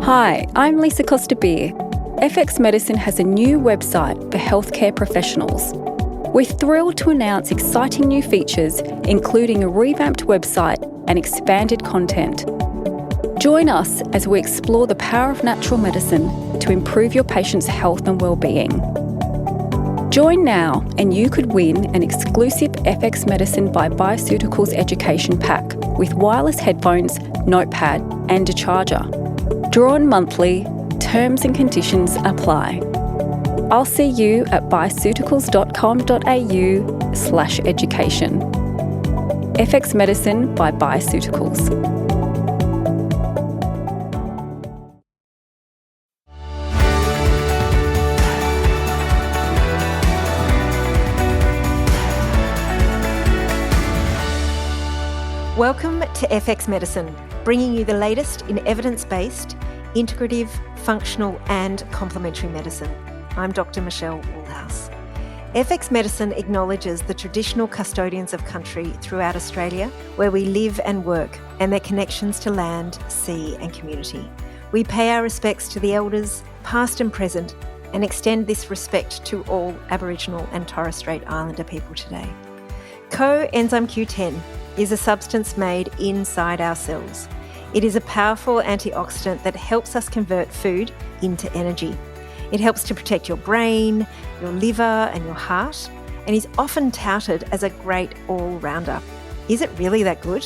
Hi, I'm Lisa Costa-Beer. FX Medicine has a new website for healthcare professionals. We're thrilled to announce exciting new features, including a revamped website and expanded content. Join us as we explore the power of natural medicine to improve your patient's health and well-being. Join now and you could win an exclusive FX Medicine by BioCeuticals education pack with wireless headphones, notepad and a charger. Drawn monthly, terms and conditions apply. I'll see you at bioceuticals.com.au/education. FX Medicine by BioCeuticals. Welcome to FX Medicine, bringing you the latest in evidence-based, integrative, functional and complementary medicine. I'm Dr Michelle Woolhouse. FX Medicine acknowledges the traditional custodians of country throughout Australia, where we live and work, and their connections to land, sea and community. We pay our respects to the elders, past and present, and extend this respect to all Aboriginal and Torres Strait Islander people today. Coenzyme Q10 is a substance made inside our cells. It is a powerful antioxidant that helps us convert food into energy. It helps to protect your brain, your liver and your heart, and is often touted as a great all-rounder. Is it really that good?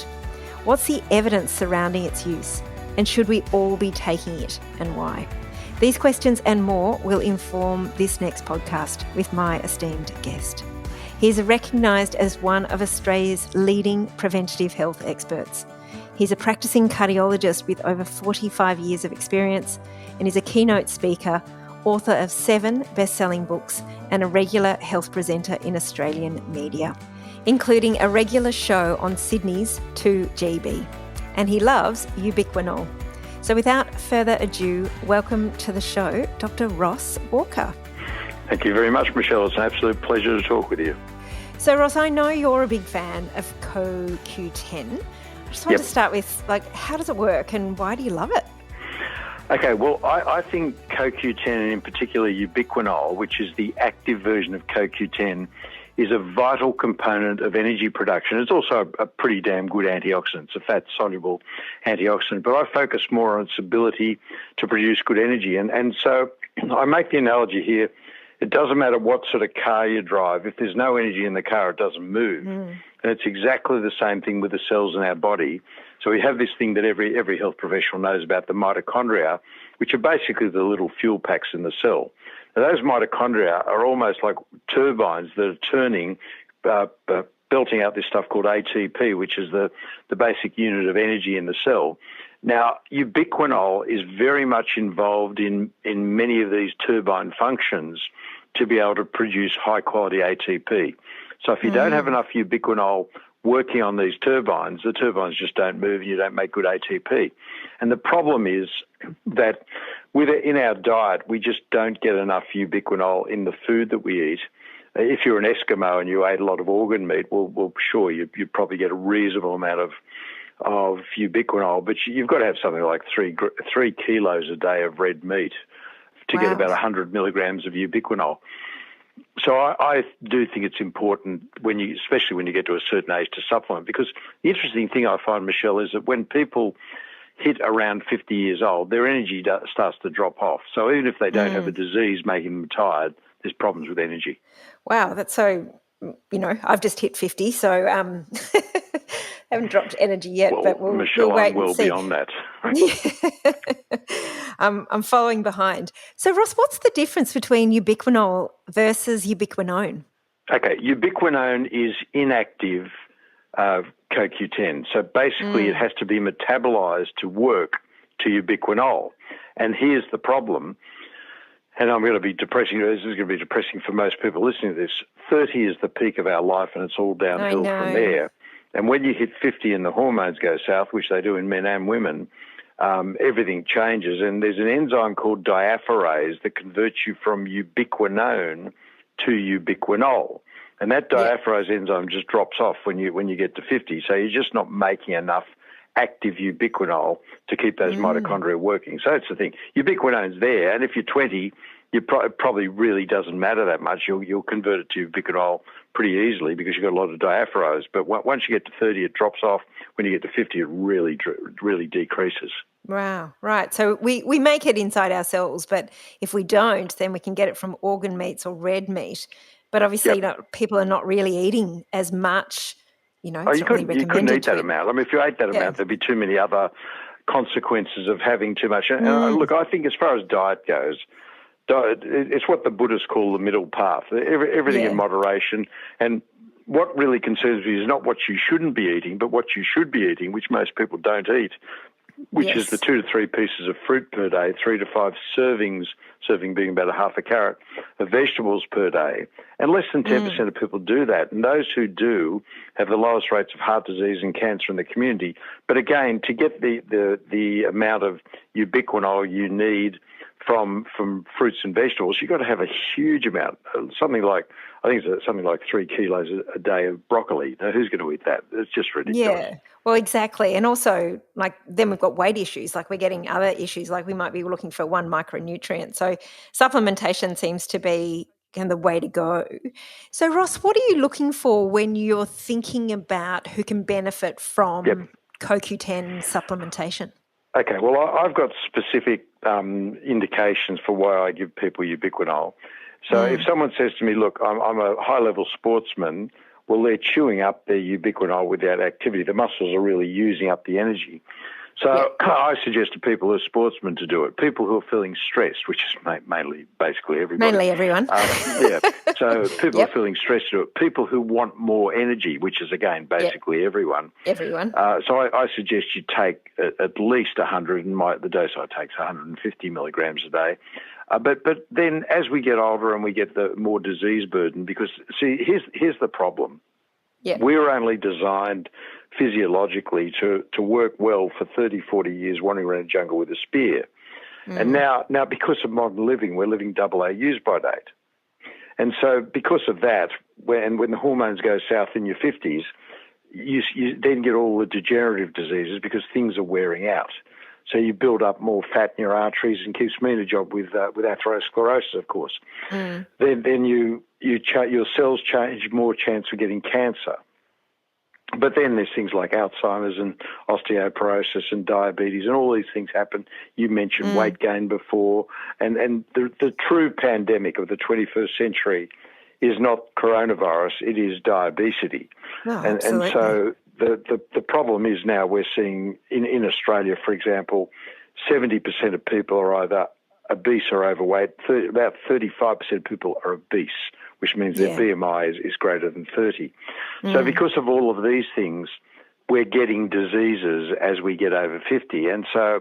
What's the evidence surrounding its use? And should we all be taking it, and why? These questions and more will inform this next podcast with my esteemed guest. He is recognised as one of Australia's leading preventative health experts. He's a practicing cardiologist with over 45 years of experience and is a keynote speaker, author of 7 best-selling books and a regular health presenter in Australian media, including a regular show on Sydney's 2GB. And he loves ubiquinol. So without further ado, welcome to the show, Dr. Ross Walker. Thank you very much, Michelle. It's an absolute pleasure to talk with you. So, Ross, I know you're a big fan of CoQ10. I just want to start with, how does it work and why do you love it? Okay, well, I think CoQ10 and in particular ubiquinol, which is the active version of CoQ10, is a vital component of energy production. It's also a pretty damn good antioxidant. It's a fat-soluble antioxidant, but I focus more on its ability to produce good energy. And so I make the analogy here. It doesn't matter what sort of car you drive. If there's no energy in the car, it doesn't move. And it's exactly the same thing with the cells in our body. So we have this thing that every health professional knows about, the mitochondria, which are basically the little fuel packs in the cell. Now, those mitochondria are almost like turbines that are turning, belting out this stuff called ATP, which is the basic unit of energy in the cell. Now, ubiquinol is very much involved in many of these turbine functions to be able to produce high-quality ATP. So if you don't have enough ubiquinol working on these turbines, the turbines just don't move and you don't make good ATP. And the problem is that in our diet, we just don't get enough ubiquinol in the food that we eat. If you're an Eskimo and you ate a lot of organ meat, well sure, you probably get a reasonable amount of ubiquinol, but you've got to have something like 3 kilos a day of red meat to get about 100 milligrams of ubiquinol. So I do think it's important especially when you get to a certain age, to supplement, because the interesting thing I find, Michelle, is that when people hit around 50 years old, their energy starts to drop off. So even if they don't have a disease making them tired, there's problems with energy. Wow, that's so, I've just hit 50, so haven't dropped energy yet, but we'll wait and see. Michelle, I'm well beyond that. I'm following behind. So, Ross, what's the difference between ubiquinol versus ubiquinone? Okay, ubiquinone is inactive CoQ10. So basically it has to be metabolized to work to ubiquinol. And here's the problem, and I'm going to be depressing. This is going to be depressing for most people listening to this. 30 is the peak of our life, and it's all downhill from there. And when you hit 50 and the hormones go south, which they do in men and women, everything changes. And there's an enzyme called diapherase that converts you from ubiquinone to ubiquinol. And that diapherase enzyme just drops off when you get to 50. So you're just not making enough active ubiquinol to keep those mitochondria working. So that's the thing. Ubiquinone's there, and if you're 20, it probably really doesn't matter that much. You'll convert it to ubiquinol pretty easily because you've got a lot of diaphoros. But once you get to 30, it drops off. When you get to 50, it really decreases. Wow, right. So we make it inside ourselves, but if we don't, then we can get it from organ meats or red meat. But obviously, people are not really eating as much. You couldn't eat that amount. I mean, if you ate that amount, there'd be too many other consequences of having too much. And look, I think as far as diet goes, it's what the Buddhists call the middle path. Everything in moderation. And what really concerns me is not what you shouldn't be eating, but what you should be eating, which most people don't eat, which is the 2 to 3 pieces of fruit per day, 3 to 5 servings, serving being about a half a carrot, of vegetables per day. And less than 10% of people do that. And those who do have the lowest rates of heart disease and cancer in the community. But again, to get the amount of ubiquinol you need from fruits and vegetables, you've got to have a huge amount, something like 3 kilos a day of broccoli. Now, who's going to eat that? It's just ridiculous. Yeah, well, exactly. And also, then we've got weight issues, we're getting other issues, we might be looking for one micronutrient. So supplementation seems to be kind of the way to go. So, Ross, what are you looking for when you're thinking about who can benefit from CoQ10 supplementation? Okay, well, I've got specific indications for why I give people ubiquinol. So if someone says to me, look, I'm a high-level sportsman, well, they're chewing up their ubiquinol without activity. The muscles are really using up the energy. So I suggest to people who are sportsmen to do it. People who are feeling stressed, which is basically everybody. Mainly everyone. So people who are feeling stressed to do it. People who want more energy, which is, again, basically everyone. Everyone. So I suggest you take at least 100, and the dose I take is 150 milligrams a day. But then as we get older and we get the more disease burden, because, see, here's the problem. Yeah. We're only designed physiologically to work well for 30, 40 years wandering around a jungle with a spear. And now because of modern living, we're living AA use by date. And so because of that, when the hormones go south in your 50s, you then get all the degenerative diseases because things are wearing out. So you build up more fat in your arteries, and keeps me in a job with atherosclerosis, of course. Then your cells change, more chance of getting cancer. But then there's things like Alzheimer's and osteoporosis and diabetes, and all these things happen. You mentioned weight gain before, and the true pandemic of the 21st century is not coronavirus, it is diabesity. And so the problem is now we're seeing in Australia, for example, 70% of people are either obese or overweight. About 35% of people are obese, which means their BMI is greater than 30. So because of all of these things, we're getting diseases as we get over 50. And so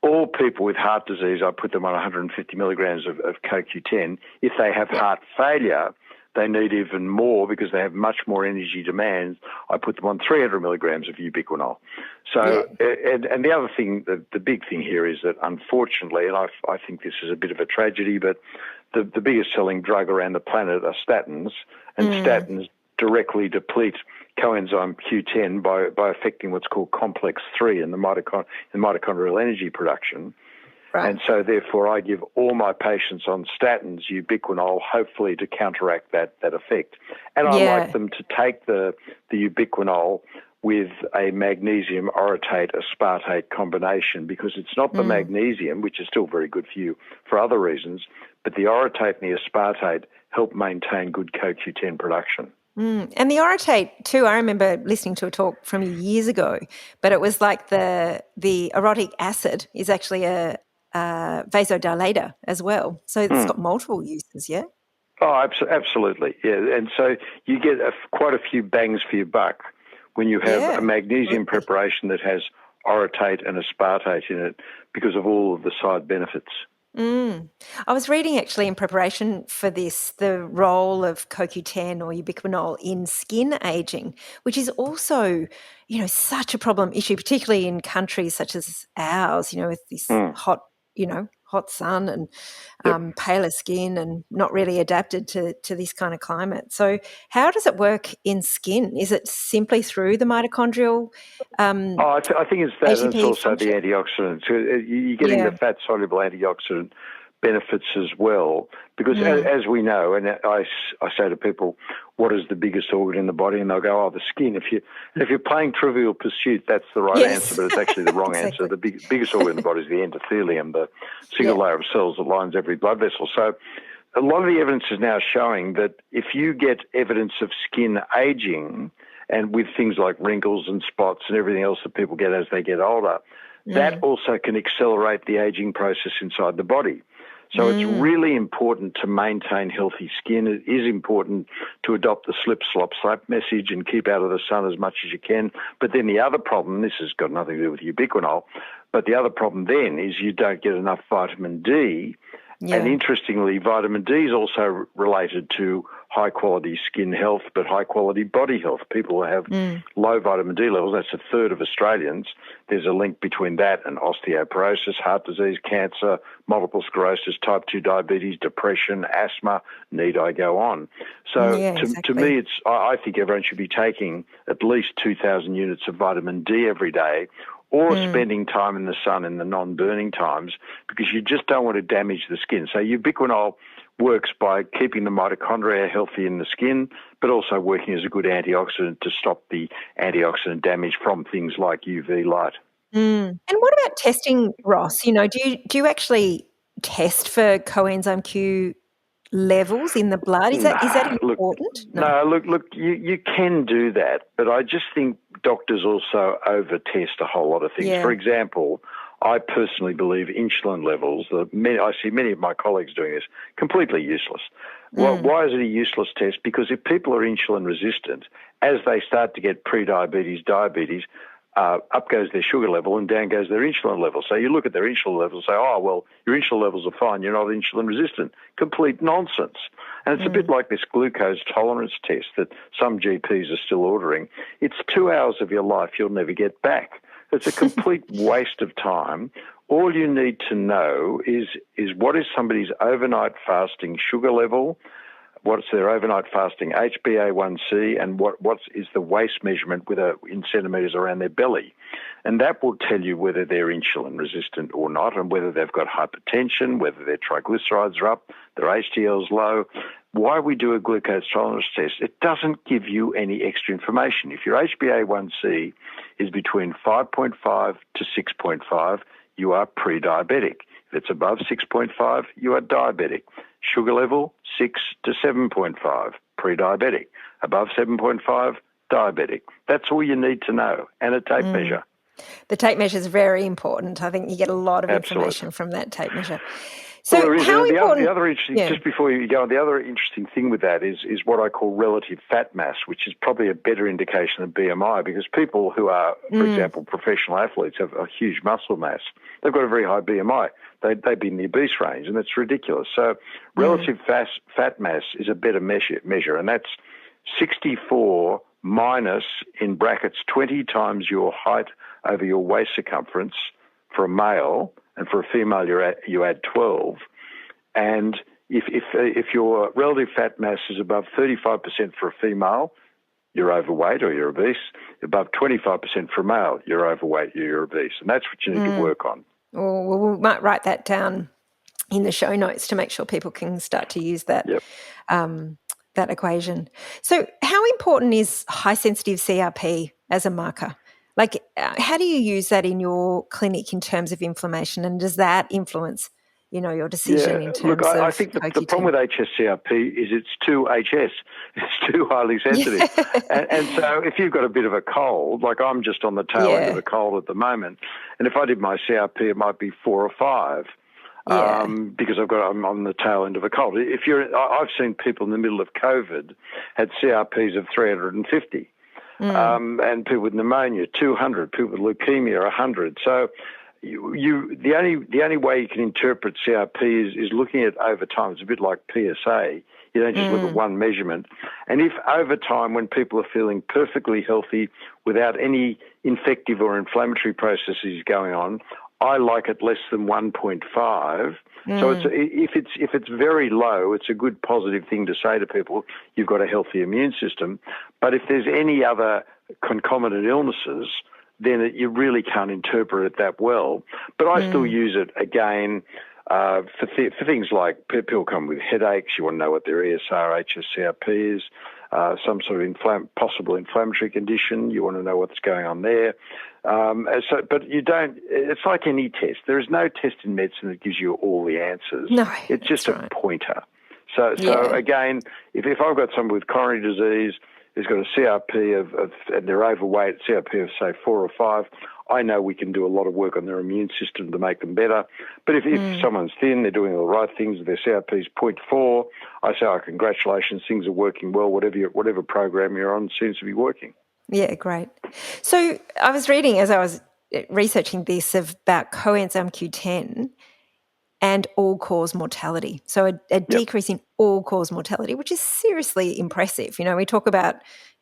all people with heart disease, I put them on 150 milligrams of CoQ10. If they have heart failure, they need even more because they have much more energy demands. I put them on 300 milligrams of ubiquinol. So, and the other thing, the big thing here is that unfortunately, and I think this is a bit of a tragedy, but the biggest selling drug around the planet are statins, and statins directly deplete coenzyme Q10 by affecting what's called complex 3 in the mitochondrial energy production. Right. And so, therefore, I give all my patients on statins ubiquinol, hopefully to counteract that effect. And I like them to take the ubiquinol with a magnesium orotate aspartate combination, because it's not the magnesium, which is still very good for you for other reasons, but the orotate and the aspartate help maintain good CoQ10 production. And the orotate too, I remember listening to a talk from you years ago, but it was like the orotic acid is actually a vasodilator as well. So it's got multiple uses, yeah? Oh, absolutely, yeah. And so you get quite a few bangs for your buck when you have a magnesium preparation that has orotate and aspartate in it because of all of the side benefits. I was reading actually in preparation for this the role of CoQ10 or ubiquinol in skin aging, which is also, such a problem issue, particularly in countries such as ours, with this hot sun and paler skin and not really adapted to this kind of climate. So how does it work in skin? Is it simply through the mitochondrial I think it's that, and it's ATP also function? the antioxidants. You're getting the fat-soluble antioxidant benefits as well, because as we know, and I say to people, what is the biggest organ in the body? And they'll go, the skin. If you're playing Trivial Pursuit, that's the right answer, but it's actually the wrong answer. The biggest organ in the body is the endothelium, the single layer of cells that lines every blood vessel. So a lot of the evidence is now showing that if you get evidence of skin aging, and with things like wrinkles and spots and everything else that people get as they get older, that also can accelerate the aging process inside the body. So it's really important to maintain healthy skin. It is important to adopt the slip, slop, slap message and keep out of the sun as much as you can. But then the other problem, this has got nothing to do with ubiquinol, but the other problem then is you don't get enough vitamin D. Yeah. And interestingly, vitamin D is also related to high-quality skin health, but high-quality body health. People who have low vitamin D levels, that's a third of Australians, there's a link between that and osteoporosis, heart disease, cancer, multiple sclerosis, type 2 diabetes, depression, asthma, need I go on. So to me, I think everyone should be taking at least 2,000 units of vitamin D every day, or spending time in the sun in the non-burning times, because you just don't want to damage the skin. So ubiquinol works by keeping the mitochondria healthy in the skin, but also working as a good antioxidant to stop the antioxidant damage from things like UV light. And what about testing, Ross? Do you actually test for coenzyme Q levels in the blood? Is that important? Look, you can do that, but I just think doctors also over-test a whole lot of things. For example, I personally believe insulin levels, I see many of my colleagues doing this, completely useless. Well, why is it a useless test? Because if people are insulin resistant, as they start to get pre-diabetes, diabetes, up goes their sugar level and down goes their insulin level. So you look at their insulin level and say, your insulin levels are fine, you're not insulin resistant. Complete nonsense. And it's a bit like this glucose tolerance test that some GPs are still ordering. It's 2 hours of your life you'll never get back. It's a complete waste of time. All you need to know is what is somebody's overnight fasting sugar level, what's their overnight fasting HbA1c, and what is the waist measurement in centimetres around their belly. And that will tell you whether they're insulin resistant or not, and whether they've got hypertension, whether their triglycerides are up, their HDL's low. Why we do a glucose tolerance test, it doesn't give you any extra information. If your HbA1c is between 5.5 to 6.5, you are pre-diabetic. If it's above 6.5, you are diabetic. Sugar level, 6 to 7.5, pre-diabetic. Above 7.5, diabetic. That's all you need to know, and a tape measure. The tape measure is very important. I think you get a lot of information from that tape measure. So how important? The other interesting, just before you go on, the other interesting thing with that is what I call relative fat mass, which is probably a better indication of BMI, because people who are, for example, professional athletes have a huge muscle mass. They've got a very high BMI. They'd be in the obese range, and that's ridiculous. So relative fat mass is a better measure, and that's 64 minus, in brackets, 20 times your height over your waist circumference for a male, and for a female you add 12. And if your relative fat mass is above 35% for a female, you're overweight or you're obese. Above 25% for a male, you're overweight, you're obese. And that's what you need to work on. Well, we might write that down in the show notes to make sure people can start to use that that equation. So how important is high-sensitive CRP as a marker? Like, how do you use that in your clinic in terms of inflammation, and does that influence, your decision in terms of I think the problem with HSCRP is it's too HS. It's too highly sensitive. and so if you've got a bit of a cold, like I'm just on the tail end of a cold at the moment, and if I did my CRP, it might be 4 or 5. Because I'm on the tail end of a cold. I've seen people in the middle of COVID had CRPs of 350. And people with pneumonia, 200, people with leukemia, 100. So the only way you can interpret CRP is looking at over time. It's a bit like PSA. You don't just look at one measurement. And if over time, when people are feeling perfectly healthy without any infective or inflammatory processes going on, I like it less than 1.5. So if it's very low, it's a good positive thing to say to people, you've got a healthy immune system. But if there's any other concomitant illnesses, then you really can't interpret it that well. But I still use it, again, for things like people come with headaches, you want to know what their ESR, HSCRP is, some sort of possible inflammatory condition, you want to know what's going on there. But you don't, it's like any test. There is no test in medicine that gives you all the answers. No, it's just a pointer. So again, if I've got someone with coronary disease who's got a CRP and they're overweight, CRP of say 4 or 5, I know we can do a lot of work on their immune system to make them better. But if someone's thin, they're doing all the right things, their CRP is 0.4, I say, congratulations, things are working well, whatever program you're on seems to be working. Yeah, great. So I was reading as I was researching this about coenzyme Q10 and all-cause mortality. So a decrease in all-cause mortality, which is seriously impressive. You know, we talk about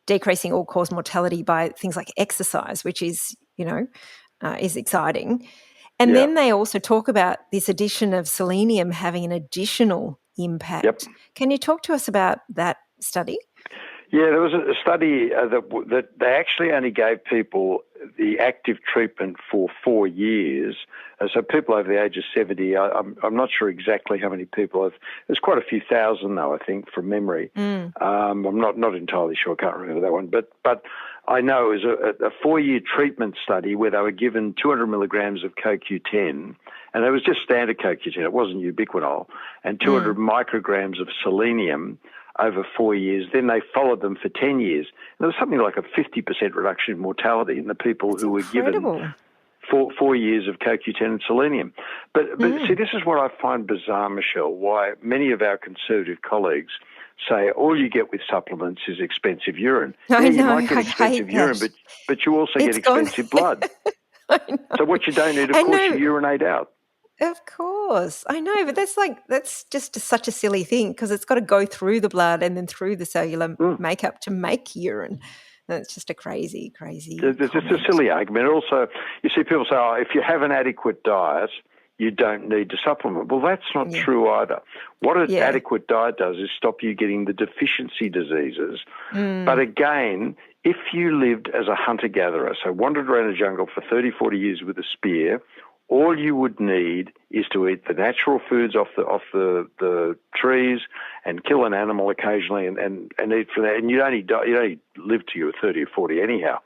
decreasing all-cause mortality by things like exercise, which is, is exciting. And then they also talk about this addition of selenium having an additional impact. Yep. Can you talk to us about that study? Yeah, there was a study that they actually only gave people the active treatment for 4 years. So people over the age of 70, I'm not sure exactly how many people. There's quite a few thousand, though, I think, from memory. I'm not entirely sure. I can't remember that one. But I know it was a 4-year treatment study where they were given 200 milligrams of CoQ10, and it was just standard CoQ10. It wasn't ubiquinol, and 200 micrograms of selenium over 4 years. Then they followed them for 10 years. And there was something like a 50% reduction in mortality in the people who were given 4 years of CoQ10 and selenium. But see, this is what I find bizarre, Michelle, why many of our conservative colleagues say all you get with supplements is expensive urine. You might get expensive urine, but you also get expensive blood. So what you don't need, of course, you urinate out. Of course. I know, but that's just such a silly thing because it's got to go through the blood and then through the cellular makeup to make urine. That's just a crazy It's a silly argument. Also, you see people say, if you have an adequate diet, you don't need to supplement. Well, that's not true either. What an adequate diet does is stop you getting the deficiency diseases. But again, if you lived as a hunter-gatherer, so wandered around a jungle for 30, 40 years with a spear, all you would need is to eat the natural foods off the trees and kill an animal occasionally and eat from that. And you'd only live to you at 30 or 40 anyhow.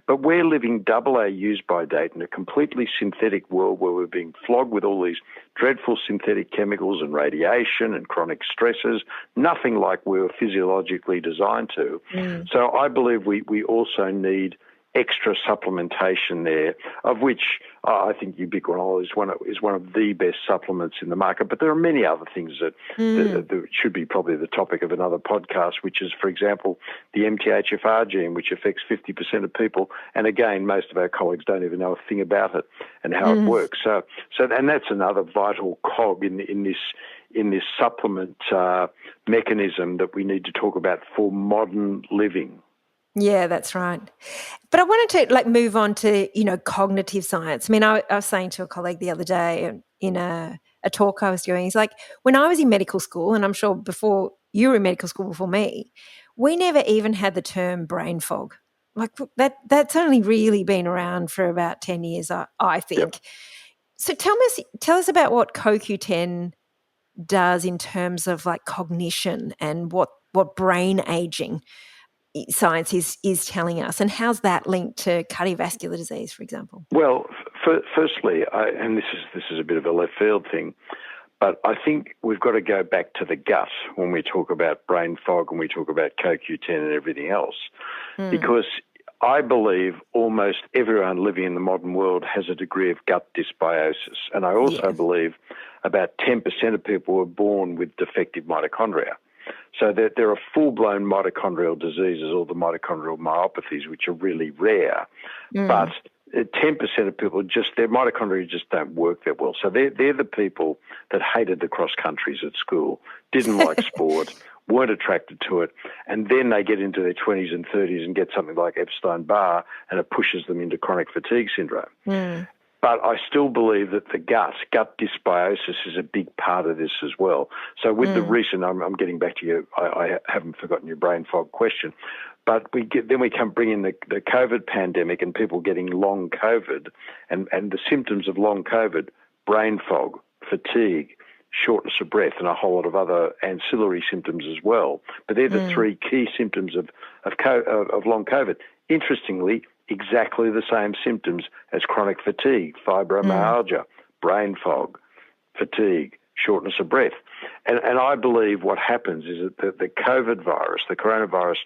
But we're living double our use-by date in a completely synthetic world where we're being flogged with all these dreadful synthetic chemicals and radiation and chronic stresses, nothing like we were physiologically designed to. So I believe we also need extra supplementation there, of which I think ubiquinol is one of the best supplements in the market. But there are many other things that should be probably the topic of another podcast, which is, for example, the MTHFR gene, which affects 50% of people. And again, most of our colleagues don't even know a thing about it and how it works. So and that's another vital cog in this supplement mechanism that we need to talk about for modern living. Yeah, that's right. But I wanted to move on to, cognitive science. I mean, I was saying to a colleague the other day in a talk I was doing, he's like, when I was in medical school, and I'm sure before you were in medical school before me, we never even had the term brain fog. Like that's only really been around for about 10 years, I think. Yep. So tell us about what CoQ10 does in terms of cognition and what brain aging science is telling us, and how's that linked to cardiovascular disease, for example? Well, firstly, and this is a bit of a left field thing, but I think we've got to go back to the gut when we talk about brain fog and we talk about CoQ10 and everything else, because I believe almost everyone living in the modern world has a degree of gut dysbiosis, and I also believe about 10% of people were born with defective mitochondria. So there are full-blown mitochondrial diseases, or the mitochondrial myopathies, which are really rare. But 10% of people, their mitochondria just don't work that well. So they're the people that hated the cross countries at school, didn't like sport, weren't attracted to it, and then they get into their 20s and 30s and get something like Epstein-Barr, and it pushes them into chronic fatigue syndrome. But I still believe that the gut dysbiosis is a big part of this as well. So with the recent, I'm getting back to you, I haven't forgotten your brain fog question, but we bring in the COVID pandemic and people getting long COVID and the symptoms of long COVID, brain fog, fatigue, shortness of breath, and a whole lot of other ancillary symptoms as well. But they're the three key symptoms of long COVID. Interestingly, exactly the same symptoms as chronic fatigue, fibromyalgia, brain fog, fatigue, shortness of breath. And I believe what happens is that the COVID virus, the coronavirus,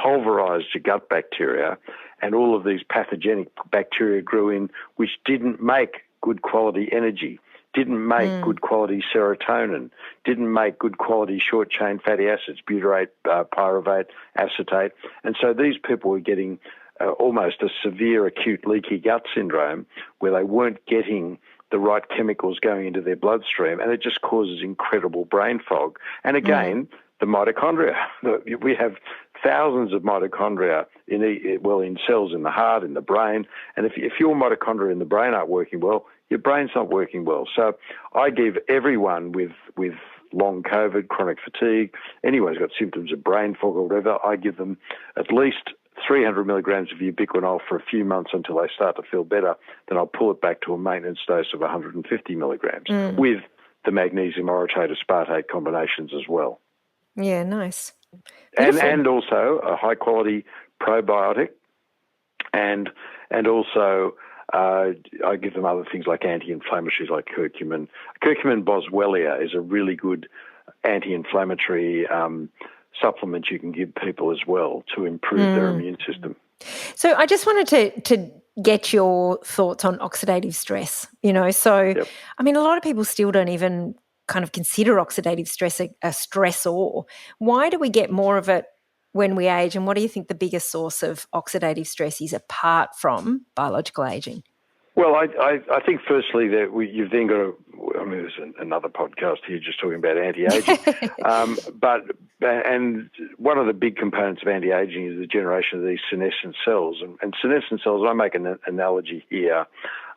pulverized your gut bacteria, and all of these pathogenic bacteria grew in, which didn't make good quality energy, didn't make good quality serotonin, didn't make good quality short-chain fatty acids, butyrate, pyruvate, acetate. And so these people were getting almost a severe acute leaky gut syndrome where they weren't getting the right chemicals going into their bloodstream, and it just causes incredible brain fog. And again, the mitochondria. We have thousands of mitochondria in cells in the heart, in the brain, and if your mitochondria in the brain aren't working well, your brain's not working well. So I give everyone with long COVID, chronic fatigue, anyone who's got symptoms of brain fog or whatever, I give them at least 300 milligrams of ubiquinol for a few months until they start to feel better. Then I'll pull it back to a maintenance dose of 150 milligrams with the magnesium orotate aspartate combinations as well. Yeah, nice. And also a high quality probiotic, and also I give them other things like anti-inflammatories like curcumin. Curcumin boswellia is a really good anti-inflammatory supplement you can give people as well to improve their immune system. So I just wanted to get your thoughts on oxidative stress, So, I mean, a lot of people still don't even kind of consider oxidative stress a stressor. Why do we get more of it when we age, and what do you think the biggest source of oxidative stress is apart from biological aging? Well, I think firstly that you've then got there's another podcast here just talking about anti-aging, and one of the big components of anti-aging is the generation of these senescent cells. And senescent cells, I make an analogy here,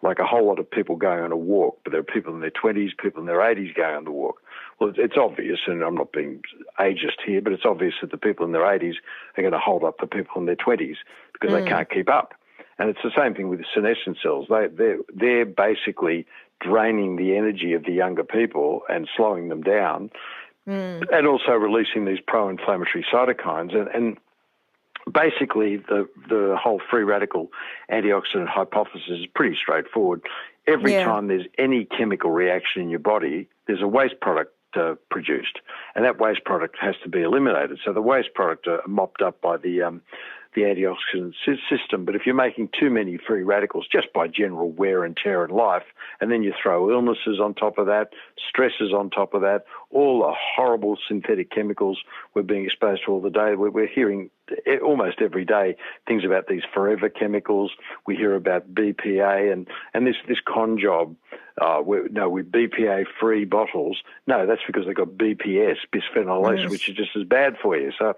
like a whole lot of people going on a walk, but there are people in their 20s, people in their 80s going on the walk. Well, it's obvious, and I'm not being ageist here, but it's obvious that the people in their 80s are going to hold up the people in their 20s because they can't keep up. And it's the same thing with the senescent cells. They're basically draining the energy of the younger people and slowing them down, and also releasing these pro-inflammatory cytokines. And basically, the whole free radical antioxidant hypothesis is pretty straightforward. Every time there's any chemical reaction in your body, there's a waste product produced, and that waste product has to be eliminated. So the waste product are mopped up by the antioxidant system. But if you're making too many free radicals just by general wear and tear in life, and then you throw illnesses on top of that, stresses on top of that, all the horrible synthetic chemicals we're being exposed to all the day. We're hearing almost every day things about these forever chemicals. We hear about BPA and this con job. With BPA-free bottles. No, that's because they've got BPS, bisphenol S, which is just as bad for you. So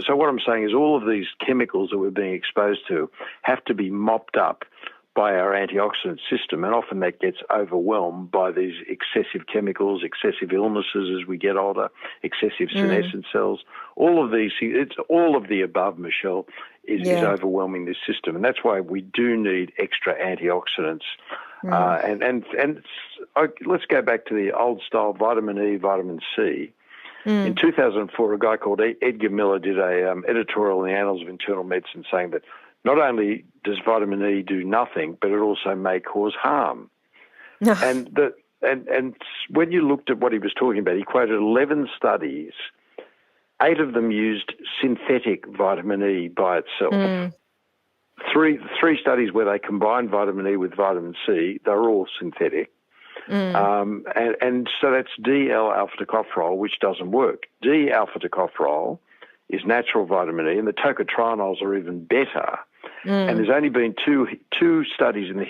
what I'm saying is all of these chemicals that we're being exposed to have to be mopped up by our antioxidant system, and often that gets overwhelmed by these excessive chemicals, excessive illnesses as we get older, excessive senescent cells. All of these, it's all of the above, Michelle, is overwhelming this system, and that's why we do need extra antioxidants. Let's go back to the old style vitamin E, vitamin C. In 2004, a guy called Edgar Miller did a editorial in the Annals of Internal Medicine saying that not only does vitamin E do nothing, but it also may cause harm. And when you looked at what he was talking about, he quoted 11 studies. 8 of them used synthetic vitamin E by itself. Three studies where they combined vitamin E with vitamin C, they're all synthetic. And so that's D-L-alpha-tocopherol, which doesn't work. D-alpha-tocopherol is natural vitamin E, and the tocotrienols are even better. And there's only been two studies in the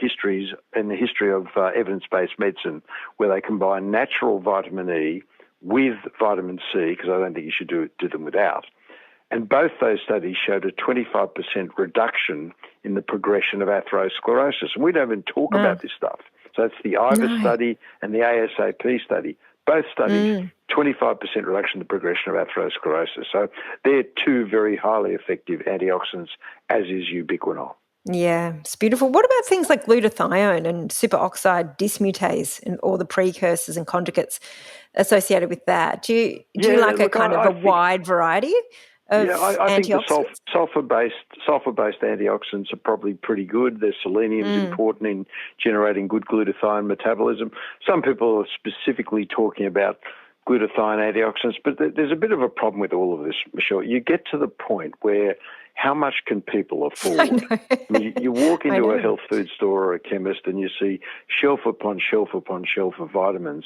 history of evidence-based medicine where they combine natural vitamin E with vitamin C, because I don't think you should do them without. And both those studies showed a 25% reduction in the progression of atherosclerosis. And we don't even talk about this stuff. So that's the IVA study and the ASAP study. Both studies, 25% reduction in the progression of atherosclerosis. So they're two very highly effective antioxidants, as is ubiquinol. Yeah, it's beautiful. What about things like glutathione and superoxide dismutase and all the precursors and conjugates associated with that? Do you like a kind of a wide variety of I think the antioxidants? sulfur-based antioxidants are probably pretty good. Their selenium is important in generating good glutathione metabolism. Some people are specifically talking about glutathione antioxidants, but there's a bit of a problem with all of this, Michelle. You get to the point where how much can people afford? You walk into a health food store or a chemist and you see shelf upon shelf upon shelf of vitamins.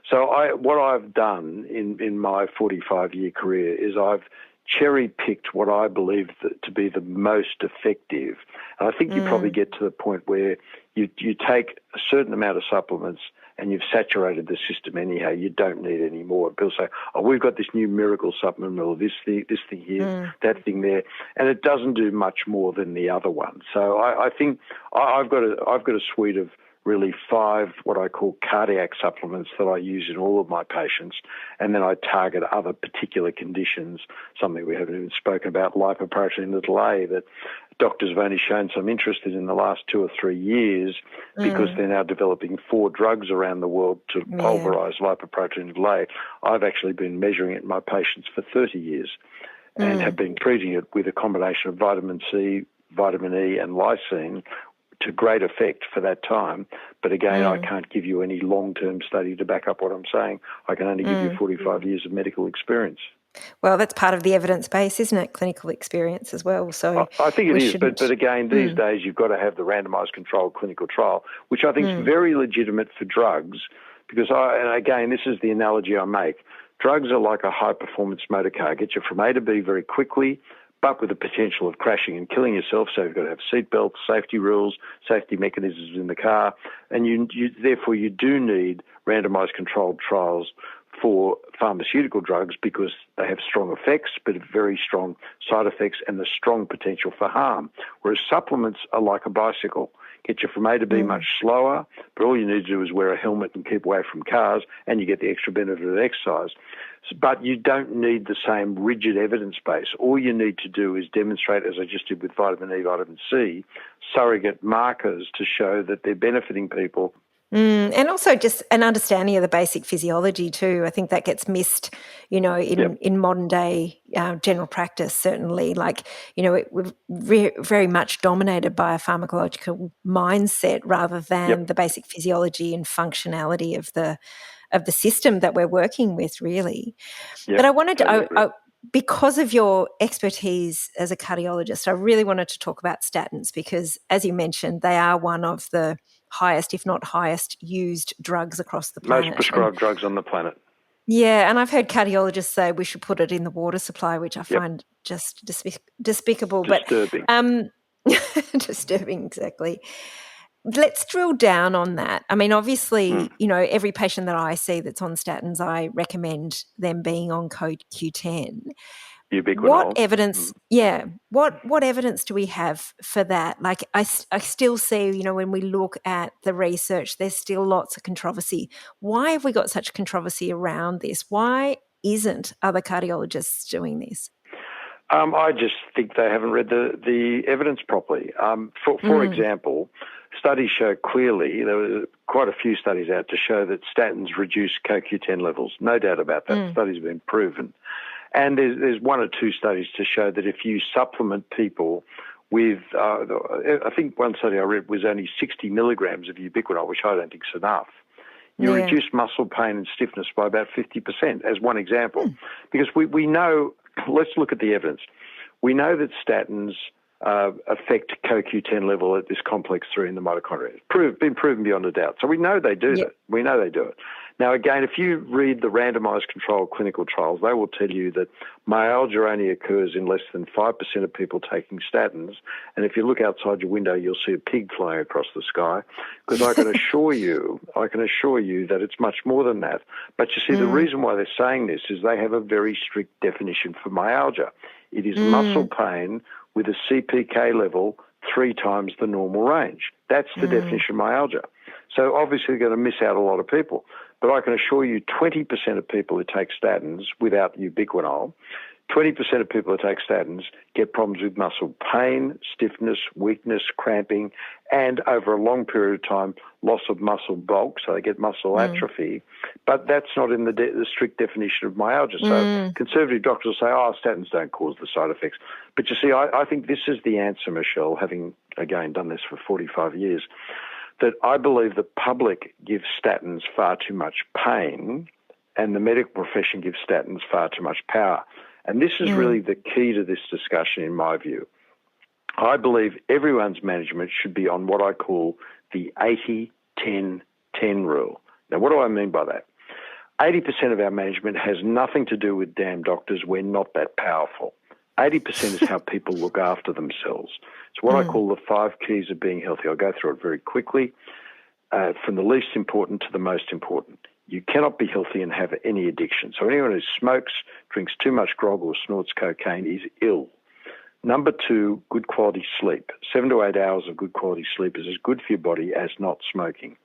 So what I've done in my 45-year career is I've cherry-picked what I believe to be the most effective. And I think you probably get to the point where you take a certain amount of supplements and you've saturated the system anyhow. You don't need any more. People say, oh, we've got this new miracle supplement, or this thing here, that thing there, and it doesn't do much more than the other one. So I think I've got a suite of really 5 what I call cardiac supplements that I use in all of my patients, and then I target other particular conditions, something we haven't even spoken about, lipoprotein a, that doctors have only shown some interest in the last 2 or 3 years because they're now developing 4 drugs around the world to pulverise lipoprotein a. I've actually been measuring it in my patients for 30 years and have been treating it with a combination of vitamin C, vitamin E and lysine to great effect for that time. But again, I can't give you any long-term study to back up what I'm saying. I can only give you 45 years of medical experience. Well, that's part of the evidence base, isn't it? Clinical experience as well. So I think it is, but again, these days you've got to have the randomised controlled clinical trial, which I think is very legitimate for drugs, because and again, this is the analogy I make. Drugs are like a high-performance motor car, get you from A to B very quickly, but with the potential of crashing and killing yourself. So you've got to have seatbelts, safety rules, safety mechanisms in the car, and therefore you do need randomised controlled trials for pharmaceutical drugs because they have strong effects but very strong side effects and the strong potential for harm. Whereas supplements are like a bicycle, get you from A to B much slower, but all you need to do is wear a helmet and keep away from cars and you get the extra benefit of exercise. But you don't need the same rigid evidence base. All you need to do is demonstrate, as I just did with vitamin E, vitamin C, surrogate markers to show that they're benefiting people. And also just an understanding of the basic physiology too. I think that gets missed, in modern day general practice, certainly. Like, we're very much dominated by a pharmacological mindset rather than the basic physiology and functionality of the system that we're working with, really. But I wanted to, because of your expertise as a cardiologist, I really wanted to talk about statins because, as you mentioned, they are one of the highest, if not highest, used drugs across the planet. Most prescribed drugs on the planet. Yeah, and I've heard cardiologists say we should put it in the water supply, which I find just despicable. Disturbing. But disturbing, exactly. Let's drill down on that. I mean, obviously, every patient that I see that's on statins, I recommend them being on CoQ10. Ubiquinol. What evidence? What evidence do we have for that? Like, I still see, when we look at the research, there's still lots of controversy. Why have we got such controversy around this? Why isn't other cardiologists doing this? I just think they haven't read the evidence properly. For example, studies show clearly, there were quite a few studies out to show that statins reduce CoQ10 levels. No doubt about that. Studies have been proven. And there's 1 or 2 studies to show that if you supplement people with, I think one study I read was only 60 milligrams of ubiquinol, which I don't think is enough. You reduce muscle pain and stiffness by about 50%, as one example. Because we know, let's look at the evidence. We know that statins affect CoQ10 level at this complex 3 in the mitochondria. It's been proven beyond a doubt. So we know they do that. We know they do it. Now, again, if you read the randomised controlled clinical trials, they will tell you that myalgia only occurs in less than 5% of people taking statins. And if you look outside your window, you'll see a pig flying across the sky. Because I can assure you that it's much more than that. But you see, the reason why they're saying this is they have a very strict definition for myalgia. It is muscle pain with a CPK level 3 times the normal range. That's the definition of myalgia. So obviously you're going to miss out a lot of people. But I can assure you 20% of people who take statins without ubiquinol, 20% of people who take statins get problems with muscle pain, stiffness, weakness, cramping, and over a long period of time, loss of muscle bulk, so they get muscle atrophy. But that's not in the strict definition of myalgia. So conservative doctors will say, statins don't cause the side effects. But you see, I think this is the answer, Michelle, having, again, done this for 45 years, that I believe the public gives statins far too much pain and the medical profession gives statins far too much power. And this is really the key to this discussion, in my view. I believe everyone's management should be on what I call the 80-10-10 rule. Now, what do I mean by that? 80% of our management has nothing to do with damn doctors. We're not that powerful. 80% is how people look after themselves. It's what I call the 5 keys of being healthy. I'll go through it very quickly, from the least important to the most important. You cannot be healthy and have any addiction. So anyone who smokes, drinks too much grog or snorts cocaine is ill. Number 2, good quality sleep. 7 to 8 hours of good quality sleep is as good for your body as not smoking.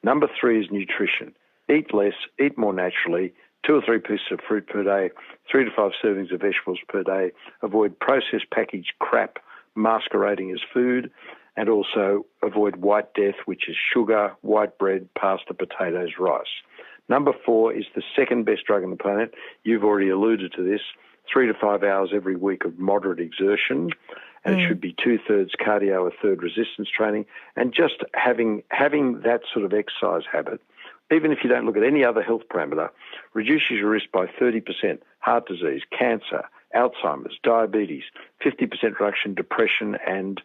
Number 3 is nutrition. Eat less, eat more naturally, 2 or 3 pieces of fruit per day, 3 to 5 servings of vegetables per day. Avoid processed packaged crap masquerading as food, and also avoid white death, which is sugar, white bread, pasta, potatoes, rice. Number 4 is the second best drug on the planet. You've already alluded to this. 3 to 5 hours every week of moderate exertion, and it should be 2/3 cardio, 1/3 resistance training, and just having that sort of exercise habit, even if you don't look at any other health parameter, reduces your risk by 30%, heart disease, cancer, Alzheimer's, diabetes, 50% reduction in depression and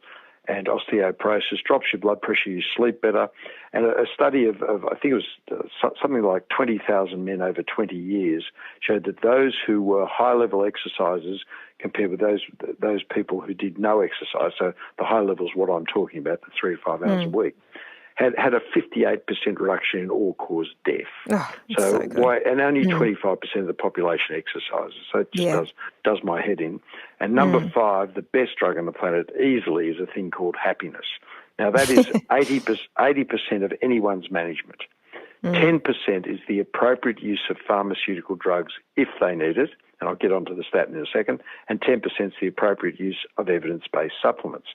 osteoporosis, drops your blood pressure, you sleep better. And a study of I think it was something like 20,000 men over 20 years showed that those who were high-level exercisers compared with those people who did no exercise, so the high level is what I'm talking about, the 3 to 5 hours a week, had a 58% reduction in all-cause death. So why? And only 25% of the population exercises. So it just does my head in. And number 5, the best drug on the planet easily is a thing called happiness. Now that is 80% of anyone's management. 10% is the appropriate use of pharmaceutical drugs if they need it, and I'll get onto the statin in a second, and 10% is the appropriate use of evidence-based supplements.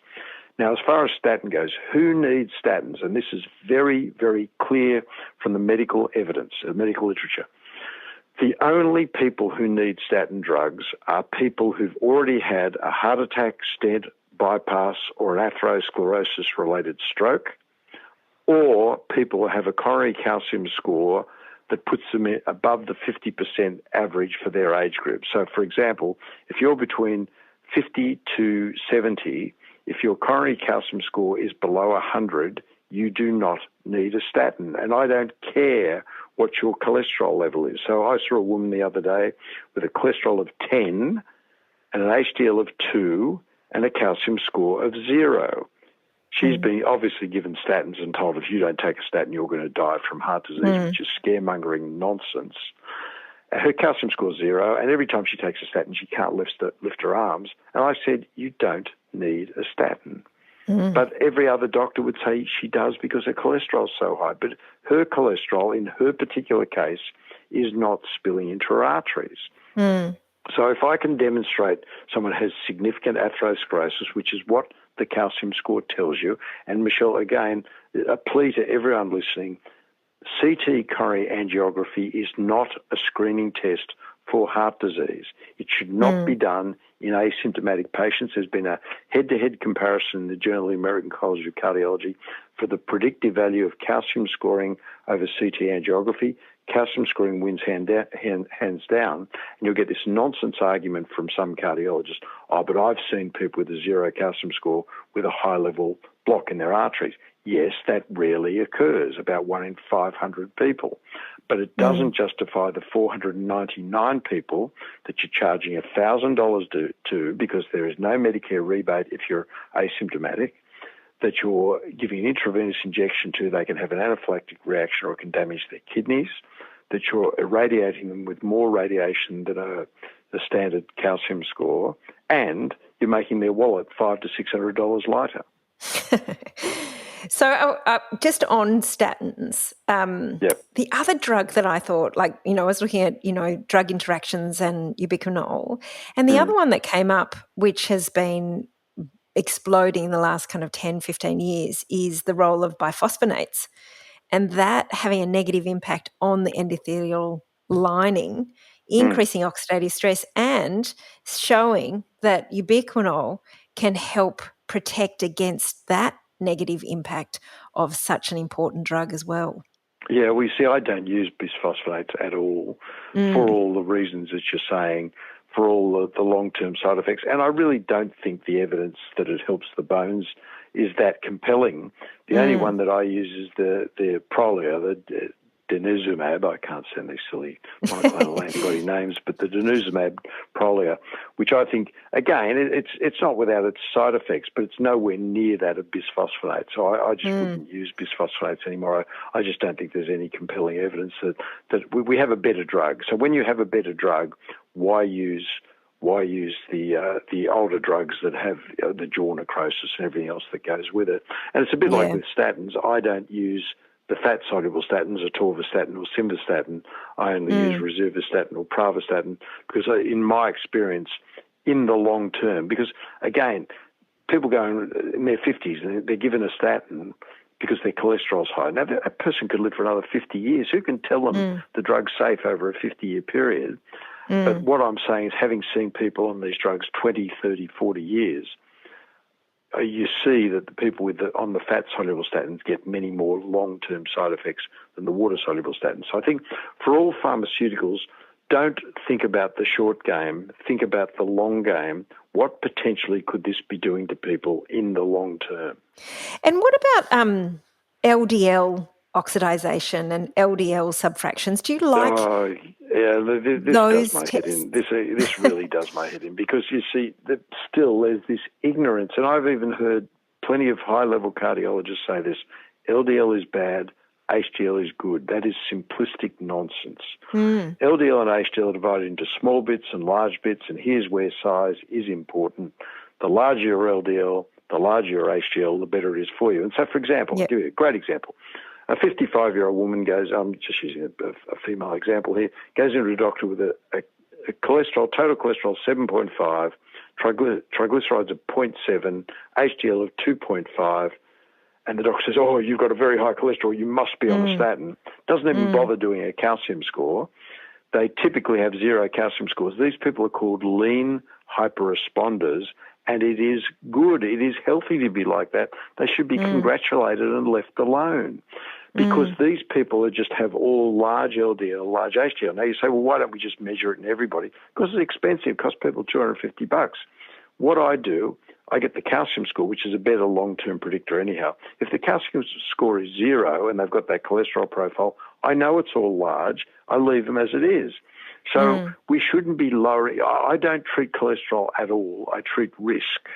Now, as far as statin goes, who needs statins? And this is very, very clear from the medical evidence, the medical literature. The only people who need statin drugs are people who've already had a heart attack, stent, bypass, or an atherosclerosis-related stroke, or people who have a coronary calcium score that puts them above the 50% average for their age group. So, for example, if you're between 50 to 70, if your coronary calcium score is below 100, you do not need a statin. And I don't care what your cholesterol level is. So I saw a woman the other day with a cholesterol of 10 and an HDL of 2 and a calcium score of 0. She's been obviously given statins and told if you don't take a statin, you're going to die from heart disease, which is scaremongering nonsense. Her calcium score is 0, and every time she takes a statin, she can't lift her arms. And I said, you don't need a statin. But every other doctor would say she does because her cholesterol is so high. But her cholesterol, in her particular case, is not spilling into her arteries. So if I can demonstrate someone has significant atherosclerosis, which is what the calcium score tells you, and Michelle, again, a plea to everyone listening, CT coronary angiography is not a screening test for heart disease. It should not be done in asymptomatic patients. There's been a head-to-head comparison in the Journal of the American College of Cardiology for the predictive value of calcium scoring over CT angiography. Calcium scoring wins hands down, and you'll get this nonsense argument from some cardiologists, but I've seen people with a 0 calcium score with a high-level block in their arteries. Yes, that rarely occurs, about 1 in 500 people. But it doesn't justify the 499 people that you're charging $1,000 to because there is no Medicare rebate if you're asymptomatic, that you're giving an intravenous injection to, they can have an anaphylactic reaction or it can damage their kidneys, that you're irradiating them with more radiation than the standard calcium score, and you're making their wallet $500 to $600 lighter. So just on statins, the other drug that I thought, I was looking at, drug interactions and ubiquinol, and the other one that came up, which has been exploding in the last kind of 10, 15 years, is the role of biphosphonates, and that having a negative impact on the endothelial lining, increasing oxidative stress, and showing that ubiquinol can help protect against that negative impact of such an important drug as well. Yeah, I don't use bisphosphonates at all for all the reasons that you're saying, for all the long-term side effects. And I really don't think the evidence that it helps the bones is that compelling. The only one that I use is the Prolia, the denosumab. I can't stand these silly monoclonal antibody names, but the denosumab Prolia, which I think, again, it's not without its side effects, but it's nowhere near that of bisphosphonate. So I just wouldn't use bisphosphonates anymore. I just don't think there's any compelling evidence that we have a better drug. So when you have a better drug, why use the older drugs that have the jaw necrosis and everything else that goes with it? And it's a bit like with statins. I don't use the fat-soluble statins, atorvastatin or simvastatin. I only use rosuvastatin or pravastatin because in my experience, in the long term, because, again, people go in their 50s and they're given a statin because their cholesterol's high. Now, that person could live for another 50 years. Who can tell them the drug's safe over a 50-year period? But what I'm saying is, having seen people on these drugs 20, 30, 40 years, you see that the people on the fat-soluble statins get many more long-term side effects than the water-soluble statins. So I think for all pharmaceuticals, don't think about the short game, think about the long game. What potentially could this be doing to people in the long term? And what about LDL oxidization and LDL subfractions? Do you like this those does my tests? head in. This really does my head in, because you see that still there's this ignorance, and I've even heard plenty of high-level cardiologists say this: LDL is bad, HDL is good. That is simplistic nonsense. LDL and HDL are divided into small bits and large bits, and here's where size is important. The larger your LDL, the larger your HDL, the better it is for you. And so, for example, I'll give you a great example. A 55-year-old woman goes, I'm just using a female example here, goes into a doctor with a cholesterol, total cholesterol 7.5, triglycerides of 0.7, HDL of 2.5, and the doctor says, oh, you've got a very high cholesterol, you must be on a statin. Doesn't even bother doing a calcium score. They typically have zero calcium scores. These people are called lean hyperresponders, and it is good. It is healthy to be like that. They should be congratulated and left alone, because these people just have all large LDL, large HDL. Now you say, well, why don't we just measure it in everybody? Because it's expensive. It costs people $250. What I do, I get the calcium score, which is a better long-term predictor anyhow. If the calcium score is zero and they've got that cholesterol profile, I know it's all large. I leave them as it is. So we shouldn't be lowering. I don't treat cholesterol at all. I treat risk.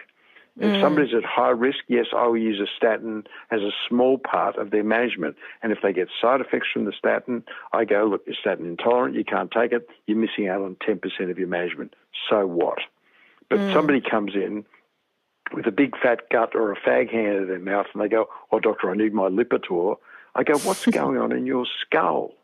If somebody's at high risk, yes, I will use a statin as a small part of their management. And if they get side effects from the statin, I go, look, you're statin intolerant, you can't take it, you're missing out on 10% of your management. So what? But somebody comes in with a big fat gut or a fag hand in their mouth and they go, oh, doctor, I need my Lipitor. I go, what's going on in your skull?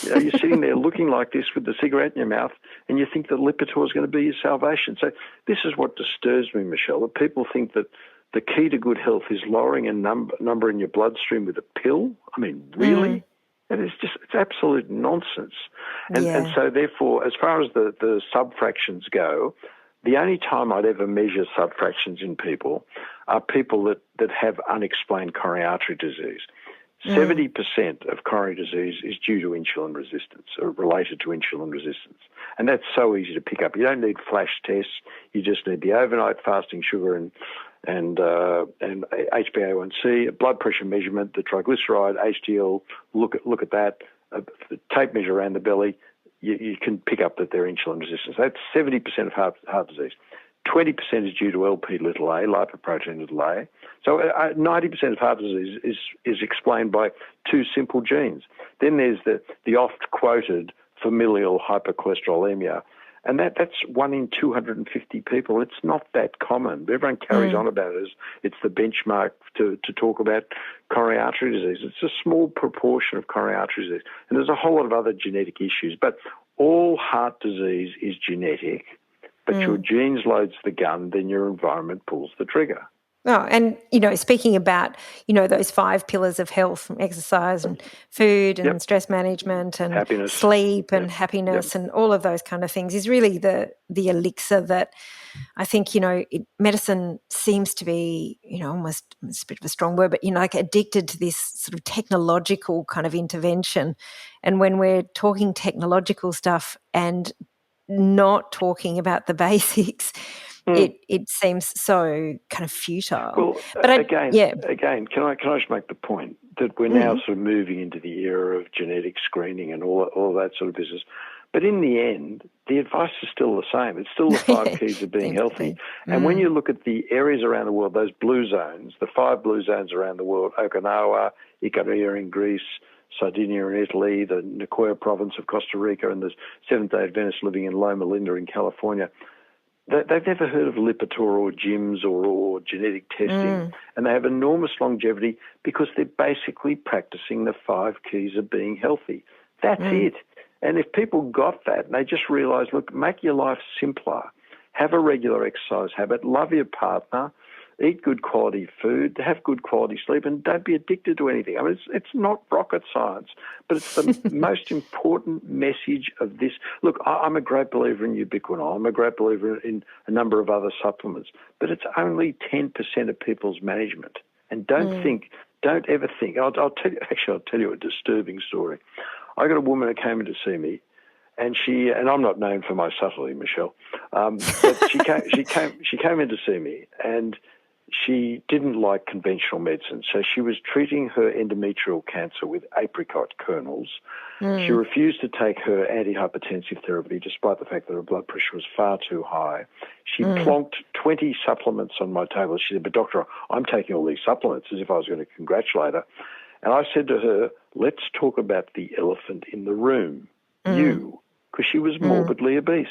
You know, you're sitting there looking like this with the cigarette in your mouth, and you think that Lipitor is going to be your salvation. So this is what disturbs me, Michelle, that people think that the key to good health is lowering a number in your bloodstream with a pill. I mean, really? That is just, it's absolute nonsense. And so therefore, as far as the subfractions go, the only time I'd ever measure subfractions in people are people that have unexplained coronary artery disease. 70% of coronary disease is due to insulin resistance or related to insulin resistance. And that's so easy to pick up. You don't need flash tests. You just need the overnight fasting sugar and HbA1c, a blood pressure measurement, the triglyceride, HDL, look at that, the tape measure around the belly. You can pick up that they're insulin resistant. So that's 70% of heart disease. 20% is due to LP-a, lipoprotein-a. So 90% of heart disease is explained by two simple genes. Then there's the oft-quoted familial hypercholesterolemia, And that's 1 in 250 people. It's not that common. Everyone carries on about it as it's the benchmark to talk about coronary artery disease. It's a small proportion of coronary artery disease. And there's a whole lot of other genetic issues. But all heart disease is genetic. But your genes loads the gun, then your environment pulls the trigger. Oh, and, speaking about, those 5 pillars of health, from exercise and food and stress management and happiness. Sleep and happiness and all of those kind of things is really the elixir that I think, medicine seems to be, almost, it's a bit of a strong word, but, like addicted to this sort of technological kind of intervention. And when we're talking technological stuff and not talking about the basics, it seems so kind of futile. Well, but again, can I just make the point that we're now sort of moving into the era of genetic screening and all that sort of business. But in the end, the advice is still the same. It's still the 5 keys of being healthy. And when you look at the areas around the world, those blue zones, the 5 blue zones around the world, Okinawa, Icaria in Greece, Sardinia in Italy, the Nicoya province of Costa Rica, and the Seventh-day Adventists living in Loma Linda in California, they've never heard of Lipitor or GYMs or genetic testing, and they have enormous longevity because they're basically practicing the 5 keys of being healthy. That's it. And if people got that and they just realise, look, make your life simpler, have a regular exercise habit, love your partner, eat good quality food, have good quality sleep, and don't be addicted to anything. I mean, it's not rocket science, but it's the most important message of this. Look, I'm a great believer in ubiquinol. I'm a great believer in a number of other supplements, but it's only 10% of people's management. And don't ever think. I'll tell you a disturbing story. I got a woman who came in to see me, and I'm not known for my subtlety, Michelle, but she came in to see me, and she didn't like conventional medicine, so she was treating her endometrial cancer with apricot kernels. She refused to take her antihypertensive therapy despite the fact that her blood pressure was far too high. She plonked 20 supplements on my table. She said, but doctor, I'm taking all these supplements, as if I was going to congratulate her. And I said to her, let's talk about the elephant in the room, you, because she was morbidly obese.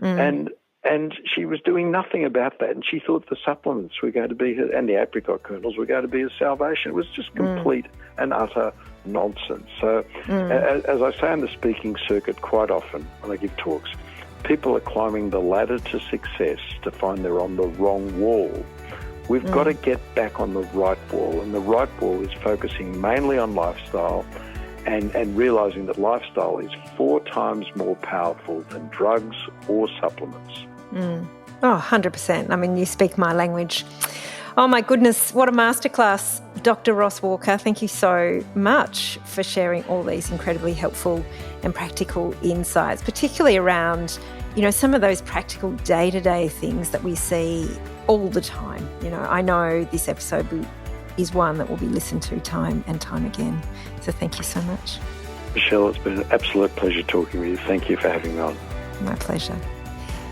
And she was doing nothing about that. And she thought the supplements were going to be her, and the apricot kernels were going to be her salvation. It was just complete and utter nonsense. So, as I say on the speaking circuit quite often when I give talks, people are climbing the ladder to success to find they're on the wrong wall. We've got to get back on the right wall, and the right wall is focusing mainly on lifestyle and realising that lifestyle is 4 times more powerful than drugs or supplements. Oh, 100%. I mean, you speak my language. Oh, my goodness, what a masterclass. Dr. Ross Walker, thank you so much for sharing all these incredibly helpful and practical insights, particularly around, some of those practical day-to-day things that we see all the time. I know this episode is one that will be listened to time and time again. So thank you so much. Michelle, it's been an absolute pleasure talking with you. Thank you for having me on. My pleasure.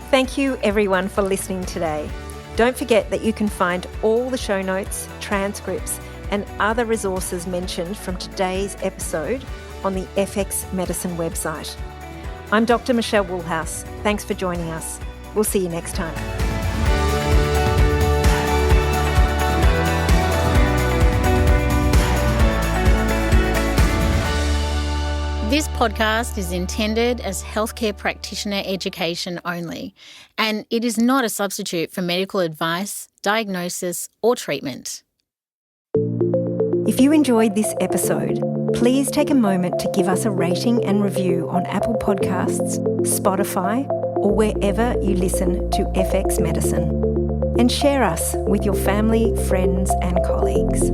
Thank you, everyone, for listening today. Don't forget that you can find all the show notes, transcripts, and other resources mentioned from today's episode on the FX Medicine website. I'm Dr. Michelle Woolhouse. Thanks for joining us. We'll see you next time. This podcast is intended as healthcare practitioner education only, and it is not a substitute for medical advice, diagnosis, or treatment. If you enjoyed this episode, please take a moment to give us a rating and review on Apple Podcasts, Spotify, or wherever you listen to FX Medicine. And share us with your family, friends, and colleagues.